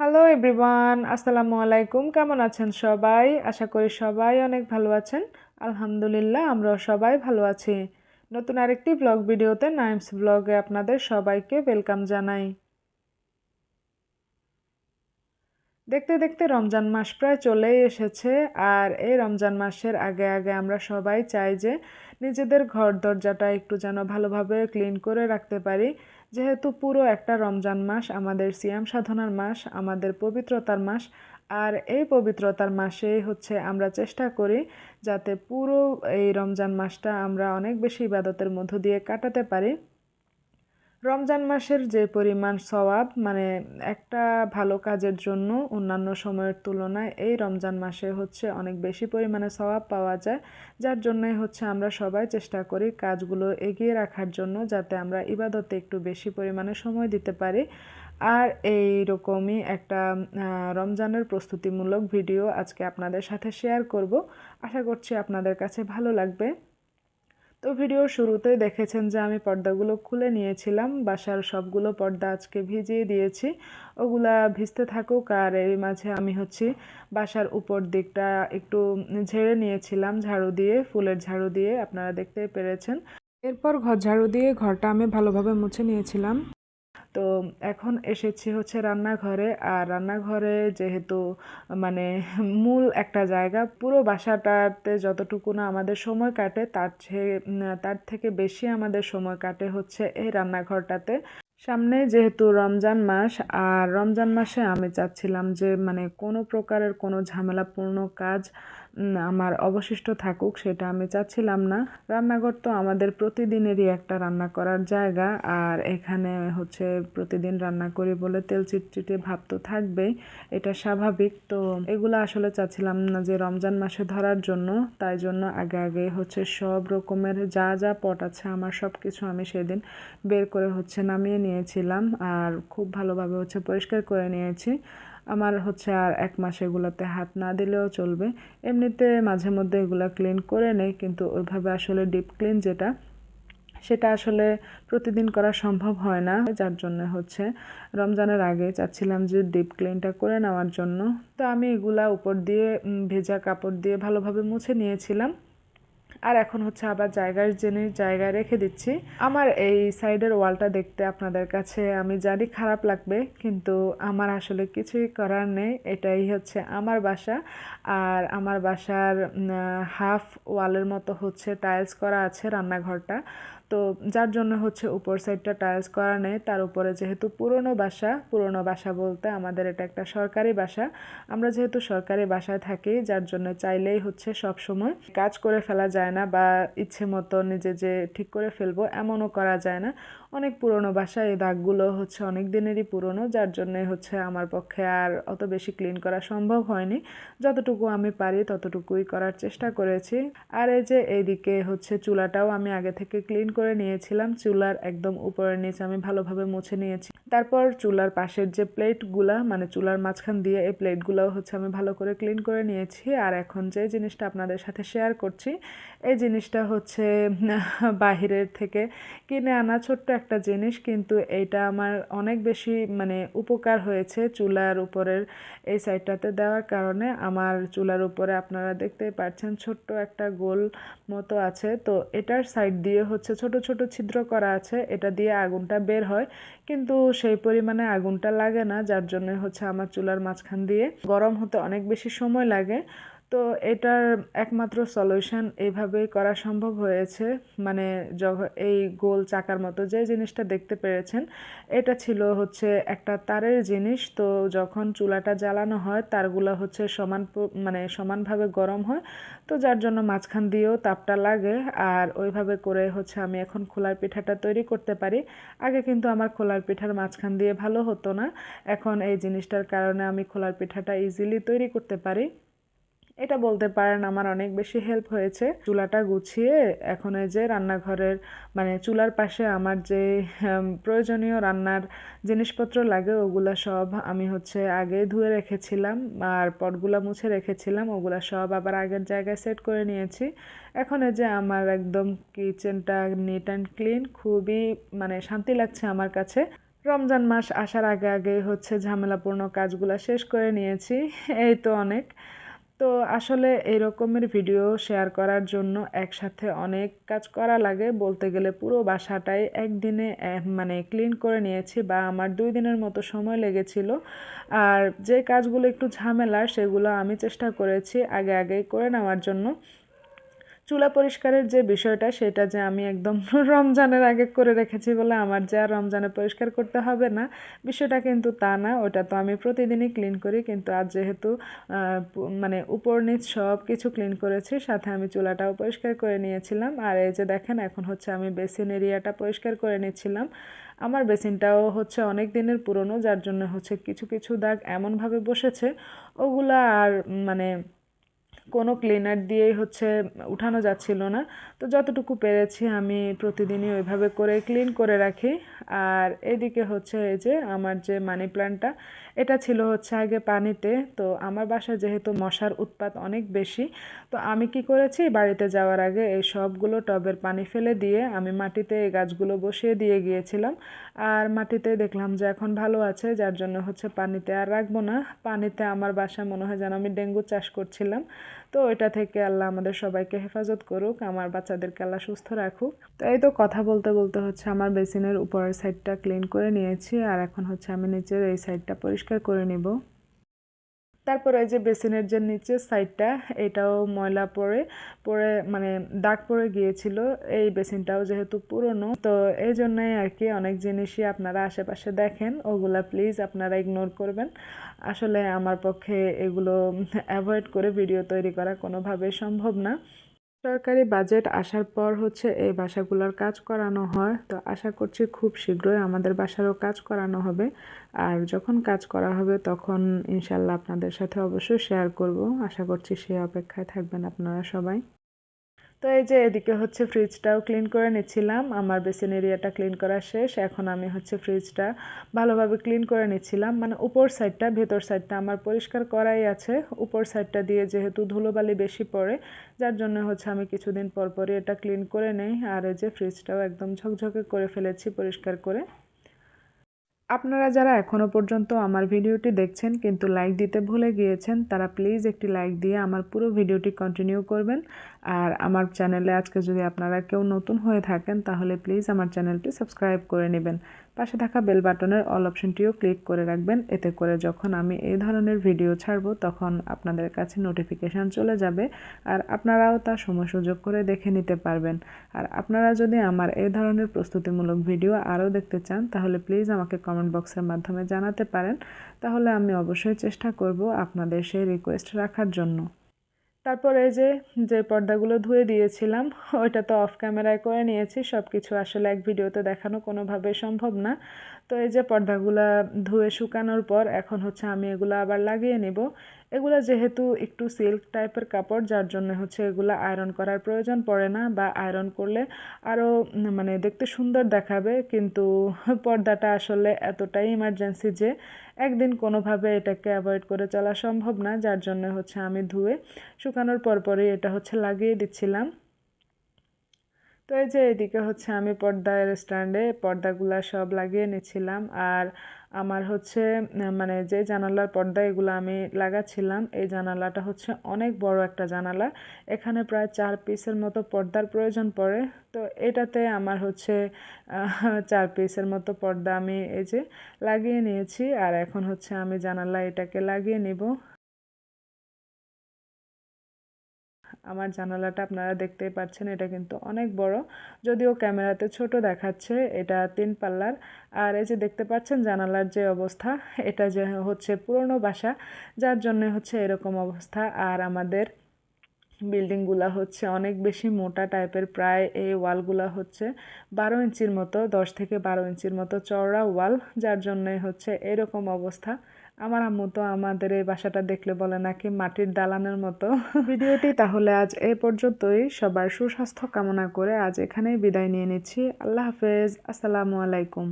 Hello everyone, আসসালামু আলাইকুম। কেমন আছেন সবাই? আশা করি সবাই অনেক ভালো আছেন। আলহামদুলিল্লাহ, আমরাও সবাই ভালো আছি। নতুন আরেকটি ব্লগ ভিডিওতে নাইমস ব্লগে আপনাদের সবাইকে ওয়েলকাম জানাই। দেখতে দেখতে রমজান মাস প্রায় চলেই এসেছে। আর এই রমজান মাসের আগে আগে আমরা সবাই চাই যে নিজেদের ঘর দরজাটা একটু যেন ভালোভাবে ক্লিন করে রাখতে পারি, যেহেতু পুরো একটা রমজান মাস আমাদের সিয়াম সাধনার মাস, আমাদের পবিত্রতার মাস। আর এই পবিত্রতার মাসেই হচ্ছে আমরা চেষ্টা করি যাতে পুরো এই রমজান মাসটা আমরা অনেক বেশি ইবাদতের মধ্য দিয়ে কাটাতে পারি। রমজান মাসের যে পরিমাণ সওয়াব, মানে একটা ভালো কাজের জন্য অন্যান্য সময়ের তুলনায় এই রমজান মাসে হচ্ছে অনেক বেশি পরিমাণে সওয়াব পাওয়া যায়, যার জন্যই হচ্ছে আমরা সবাই চেষ্টা করি কাজগুলো এগিয়ে রাখার জন্য, যাতে আমরা ইবাদতে একটু বেশি পরিমাণে সময় দিতে পারি। আর এই রকমই একটা রমজানের প্রস্তুতিমূলক ভিডিও আজকে আপনাদের সাথে শেয়ার করব। আশা করছি আপনাদের কাছে ভালো লাগবে। তো ভিডিওর শুরুতেই দেখেছেন যে আমি পর্দাগুলো খুলে নিয়েছিলাম, বাসার সবগুলো পর্দা আজকে ভিজিয়ে দিয়েছি। ওগুলা ভিজতে থাকুক, আর এর মাঝে আমি হচ্ছে বাসার উপর দিকটা একটু ঝেড়ে নিয়েছিলাম ঝাড়ু দিয়ে, ফুলের ঝাড়ু দিয়ে, আপনারা দেখতে পেরেছেন। এরপর ঘর ঝাড়ু দিয়ে ঘরটা আমি ভালোভাবে মুছে নিয়েছিলাম। তো এখন এসেছি হচ্ছে রান্নাঘরে। আর রান্নাঘরে যেহেতু মানে মূল একটা জায়গা, পুরো বাসাটাতে যতটুকু না আমাদের সময় কাটে তার থেকে বেশি আমাদের সময় কাটে হচ্ছে এই রান্নাঘরটাতে। সামনে যেহেতু রমজান মাস, আর রমজান মাসে আমি চাচ্ছিলাম যে মানে কোনো প্রকারের কোনো ঝামেলাপূর্ণ কাজ আমার অবশিষ্ট থাকুক, সেটা আমি চাচ্ছিলাম না। রান্নাঘর তো আমাদের প্রতিদিনেরই একটা রান্না করার জায়গা, আর এখানে হচ্ছে প্রতিদিন রান্না করি বলে তেল চিটচিটে ভাব তো থাকবেই, এটা স্বাভাবিক। তো এগুলো আসলে চাচ্ছিলাম না যে রমজান মাসে ধরার জন্য, তাই জন্য আগে আগে হচ্ছে সব রকমের যা যা পট আছে আমার সব কিছু আমি সেদিন বের করে হচ্ছে নামিয়ে নিয়েছিলাম, আর খুব ভালোভাবে হচ্ছে পরিষ্কার করে নিয়েছি। আমার হচ্ছে আর এক মাস এগুলোতে হাত না দিলেও চলবে। এমনিতে মাঝে মধ্যে এগুলো ক্লিন করে নেই, কিন্তু ওইভাবে আসলে ডিপ ক্লিন যেটা, সেটা আসলে প্রতিদিন করা সম্ভব হয় না, যার জন্য হচ্ছে রমজানের আগে চাচ্ছিলাম যে ডিপ ক্লিনটা করে নেওয়ার জন্য। তো আমি এগুলা উপর দিয়ে ভেজা কাপড় দিয়ে ভালোভাবে মুছে নিয়েছিলাম। আর এখন হচ্ছে আবার জিনিস জায়গায় রেখে দিচ্ছি। আমার এই সাইডের ওয়ালটা দেখতে আপনাদের কাছে আমি জানি খারাপ লাগবে, কিন্তু আমার আসলে কিছুই করার নেই। এটাই হচ্ছে আমার বাসা। আর আমার বাসার হাফ ওয়ালের মতো হচ্ছে টাইলস করা আছে রান্নাঘরটা। তো যার জন্য হচ্ছে উপর সাইডটা টাইলস করা নেই। তার উপরে যেহেতু পুরনো বাসা বলতে আমাদের এটা একটা সরকারি বাসা। আমরা যেহেতু সরকারি বাসায় থাকি, যার জন্য চাইলেই হচ্ছে সব সময় কাজ করে ফেলা যায় না, বা ইচ্ছে মতো নিজে যে ঠিক করে ফেলবো এমনও করা যায় না। অনেক পুরনো বাসা, এই দাগগুলো হচ্ছে অনেক দিনেরই পুরনো, যার জন্যই হচ্ছে আমার পক্ষে আর অত বেশি ক্লিন করা সম্ভব হয়নি। যতটুকু আমি পারি ততটুকুই করার চেষ্টা করেছি। আর এই যে এইদিকে হচ্ছে চুলাটাও আমি আগে থেকে ক্লিন করে নিয়েছিলাম। চুলার একদম উপরের নিচে আমি ভালোভাবে মুছে নিয়েছি। তারপর চুলার পাশের যে প্লেটগুলা, মানে চুলার মাঝখান দিয়ে এই প্লেটগুলোও হচ্ছে আমি ভালো করে ক্লিন করে নিয়েছি। আর এখন যে জিনিসটা আপনাদের সাথে শেয়ার করছি, এই জিনিসটা হচ্ছে বাহিরের থেকে কিনে আনা ছোট্ট একটা জিনিস, কিন্তু এইটা আমার অনেক বেশি মানে উপকার হয়েছে চুলার উপরের এই সাইডটাতে দেওয়ার কারণে। আমার চুলার উপরে আপনারা দেখতেই পাচ্ছেন ছোট্ট একটা গোল মতো আছে, তো এটার সাইড দিয়ে হচ্ছে ছোট ছোট ছিদ্র করা আছে, এটা দিয়ে আগুনটা বের হয়, কিন্তু সেই পরিমাণে আগুনটা লাগে না, যার জন্য হচ্ছে আমার চুলার মাঝখান দিয়ে গরম হতে অনেক বেশি সময় লাগে। তো এটার একমাত্র সলিউশন এইভাবেই করা সম্ভব হয়েছে। মানে এই গোল চাকার মতো যে জিনিসটা দেখতে পেরেছেন, এটা ছিল হচ্ছে একটা তারের জিনিস। তো যখন চুলাটা জ্বালানো হয় তারগুলো হচ্ছে মানে সমানভাবে গরম হয়, তো যার জন্য মাঝখান দিয়েও তাপটা লাগে। আর ওইভাবে করে হচ্ছে আমি এখন খোলার পিঠাটা তৈরি করতে পারি। আগে কিন্তু আমার খোলার পিঠার মাঝখান দিয়ে ভালো হতো না, এখন এই জিনিসটার কারণে আমি খোলার পিঠাটা ইজিলি তৈরি করতে পারি। এটা বলতে পারেন আমার অনেক বেশি হেল্প হয়েছে। চুলাটা গুছিয়ে এখন এই যে রান্নাঘরের মানে চুলার পাশে আমার যে প্রয়োজনীয় রান্নার জিনিসপত্র লাগে ওগুলা সব আমি হচ্ছে আগে ধুয়ে রেখেছিলাম, আর পটগুলা মুছে রেখেছিলাম, ওগুলা সব আবার আগের জায়গায় সেট করে নিয়েছি। এখন এই যে আমার একদম কিচেনটা নিট অ্যান্ড ক্লিন, খুবই মানে শান্তি লাগছে আমার কাছে। রমজান মাস আসার আগে আগে হচ্ছে ঝামেলাপূর্ণ কাজগুলো শেষ করে নিয়েছি, এই তো অনেক। তো আসলে এই রকমের ভিডিও শেয়ার করার জন্য একসাথে অনেক কাজ করা লাগে, বলতে গেলে পুরো বাসাটাই একদিনে মানে ক্লিন করে নিয়েছি, বা আমার 2 দিনের মতো সময় লেগেছিল। আর যে কাজগুলো একটু ঝামেলার সেগুলো আমি চেষ্টা করেছি আগে আগেই করে নেওয়ার জন্য। চুলা পরিষ্কারের যে বিষয়টা সেটা যে আমি একদম রমজানের আগে করে রেখেছি বলে আমার যে আর রমজানে পরিষ্কার করতে হবে না, বিষয়টা কিন্তু তা না। ওটা তো আমি প্রতিদিনই ক্লিন করি, কিন্তু আজ যেহেতু মানে উপর নিচ সব কিছু ক্লিন করেছি, সাথে আমি চুলাটাও পরিষ্কার করে নিয়েছিলাম। আর এই যে দেখেন এখন হচ্ছে আমি বেসিন এরিয়াটা পরিষ্কার করে নিচ্ছিলাম। আমার বেসিনটাও হচ্ছে অনেক দিনের পুরনো, যার জন্য হচ্ছে কিছু কিছু দাগ এমনভাবে বসেছে, ওগুলা আর মানে কোনো ক্লিনার দিয়েই হচ্ছে উঠানো যাচ্ছিল না। তো যতটুকু পেরেছি আমি প্রতিদিনই ওইভাবে করে ক্লিন করে রাখি। আর এদিকে হচ্ছে এই যে আমার যে মানি প্ল্যান্টটা, এটা ছিল হচ্ছে আগে পানিতে। তো আমার বাসায় যেহেতু মশার উৎপাত অনেক বেশি, তো আমি কি করেছি বাড়িতে যাওয়ার আগে এই সবগুলো টবের পানি ফেলে দিয়ে আমি মাটিতে এই গাছগুলো বসিয়ে দিয়ে গিয়েছিলাম। আর মাটিতে দেখলাম যে এখন ভালো আছে, যার জন্য হচ্ছে পানিতে আর রাখবো না। পানিতে আমার বাসায় মনে হয় যেন আমি ডেঙ্গু চাষ করছিলাম। তো এটা থেকে আল্লাহ আমাদের সবাইকে হেফাজত করুক, আমার বাচ্চাদেরকে আল্লাহ সুস্থ রাখুক। তো এই তো কথা বলতে বলতে হচ্ছে আমার বেসিনের উপরের সাইডটা ক্লিন করে নিয়েছি, আর এখন হচ্ছে আমি নিচের এই সাইডটা পরিষ্কার করে নিব। তারপরে এই যে বেসিনের যে নিচের সাইডটা, এটাও ময়লা পড়ে পড়ে মানে দাগ পড়ে গিয়েছিল। এই বেসিনটাও যেহেতু পুরনো, তো এই জন্যই আর কি অনেক জিনিসই আপনারা আশেপাশে দেখেন, ওগুলা প্লিজ আপনারা ইগনোর করবেন। আসলে আমার পক্ষে এগুলো অ্যাভয়েড করে ভিডিও তৈরি করা কোনোভাবেই সম্ভব না। সরকারি বাজেট আসার পর হচ্ছে এই বাসাগুলোর কাজ করানো হয়, তো আশা করছি খুব শীঘ্রই আমাদের বাসারও কাজ করানো হবে। আর যখন কাজ করা হবে তখন ইনশাল্লাহ আপনাদের সাথে অবশ্যই শেয়ার করব। আশা করছি সেই অপেক্ষায় থাকবেন আপনারা সবাই। তো এই যে এদিকে হচ্ছে ফ্রিজটাও ক্লিন করে নিচ্ছিলাম, আমার বেসিন এরিয়াটা ক্লিন করা শেষ। এখন আমি হচ্ছে ফ্রিজটা ভালোভাবে ক্লিন করে নিচ্ছিলাম, মানে উপর সাইডটা, ভেতর সাইডটা আমার পরিষ্কার করাই আছে। উপর সাইডটা দিয়ে যেহেতু ধুলোবালি বেশি পড়ে, যার জন্য হচ্ছে আমি কিছুদিন পর পরই এটা ক্লিন করে নেই। আর এই যে ফ্রিজটাও একদম ঝকঝকে করে ফেলেছি পরিষ্কার করে। আপনারা যারা এখনও পর্যন্ত আমার ভিডিওটি দেখছেন কিন্তু লাইক দিতে ভুলে গিয়েছেন, তারা প্লিজ একটি লাইক দিয়ে আমার পুরো ভিডিওটি কন্টিনিউ করবেন। আর আমার চ্যানেলে আজকে যদি আপনারা কেউ নতুন হয়ে থাকেন তাহলে প্লিজ আমার চ্যানেলটি সাবস্ক্রাইব করে নেবেন। পাশে থাকা বেল বাটনের অল অপশনটিও ক্লিক করে রাখবেন, এতে করে যখন আমি এই ধরনের ভিডিও ছাড়ব তখন আপনাদের কাছে নোটিফিকেশান চলে যাবে, আর আপনারাও তা সময় সুযোগ করে দেখে নিতে পারবেন। আর আপনারা যদি আমার এই ধরনের প্রস্তুতিমূলক ভিডিও আরও দেখতে চান তাহলে প্লিজ আমাকে কমেন্ট বক্সের মাধ্যমে জানাতে পারেন, তাহলে আমি অবশ্যই চেষ্টা করব আপনাদের সেই রিকোয়েস্ট রাখার জন্য। তারপরে যে পর্দাগুলো ধুয়ে দিয়েছিলাম ওইটা তো অফ ক্যামেরায় করে নিয়েছি, সব কিছু আসলে এক ভিডিওতে দেখানো কোনোভাবে সম্ভব না। তো এই যে পর্দাগুলা ধুয়ে শুকানোর পর এখন হচ্ছে আমি এগুলো আবার লাগিয়ে নিব। এগুলো যেহেতু একটু সিল্ক টাইপের কাপড়, যার জন্য হচ্ছে এগুলো আয়রন করার প্রয়োজন পড়ে না, বা আয়রন করলে আরও মানে দেখতে সুন্দর দেখাবে। কিন্তু পর্দাটা আসলে এতটাই ইমার্জেন্সি যে একদিন কোনোভাবে এটাকে অ্যাভয়েড করে চলা সম্ভব না, যার জন্য হচ্ছে আমি ধুয়ে শুকানোর পরপরই এটা হচ্ছে লাগিয়ে দিচ্ছিলাম। তো এই যে এদিকে হচ্ছে আমি পর্দার স্ট্যান্ডে পর্দাগুলা সব লাগিয়ে নিচ্ছিলাম। আর আমার হচ্ছে মানে যে জানালার পর্দা এগুলো আমি লাগাচ্ছিলাম, এই জানালাটা হচ্ছে অনেক বড় একটা জানালা, এখানে প্রায় 4 পিসের মতো পর্দার প্রয়োজন পড়ে। তো এটাতে আমার হচ্ছে 4 পিসের মতো পর্দা আমি এই যে লাগিয়ে নিয়েছি, আর এখন হচ্ছে আমি জানালা এটাকে লাগিয়ে নিব। আমার জানালাটা আপনারা দেখতেই পাচ্ছেন, এটা কিন্তু অনেক বড়, যদিও ক্যামেরাতে ছোট দেখাচ্ছে। এটা 3 পাল্লার। আর এই যে দেখতে পাচ্ছেন জানালার যে অবস্থা, এটা যে হচ্ছে পুরনো বাসা, যার জন্য হচ্ছে এরকম অবস্থা। আর আমাদের বিল্ডিংগুলা হচ্ছে অনেক বেশি মোটা টাইপের, প্রায় এই ওয়ালগুলা হচ্ছে 12 ইঞ্চির মতো, 10 থেকে 12 ইঞ্চির মতো চওড়া ওয়াল, যার জন্যই হচ্ছে এরকম অবস্থা। আমার আম্মু তো আমাদের এই বাসাটা দেখলে বলে নাকি মাটির দালানের মতো। ভিডিওটি তাহলে আজ এই পর্যন্তই। সবার সুস্বাস্থ্য কামনা করে আজ এখানেই বিদায় নিয়ে নিচ্ছি। আল্লাহ হাফেজ, আসসালামু আলাইকুম।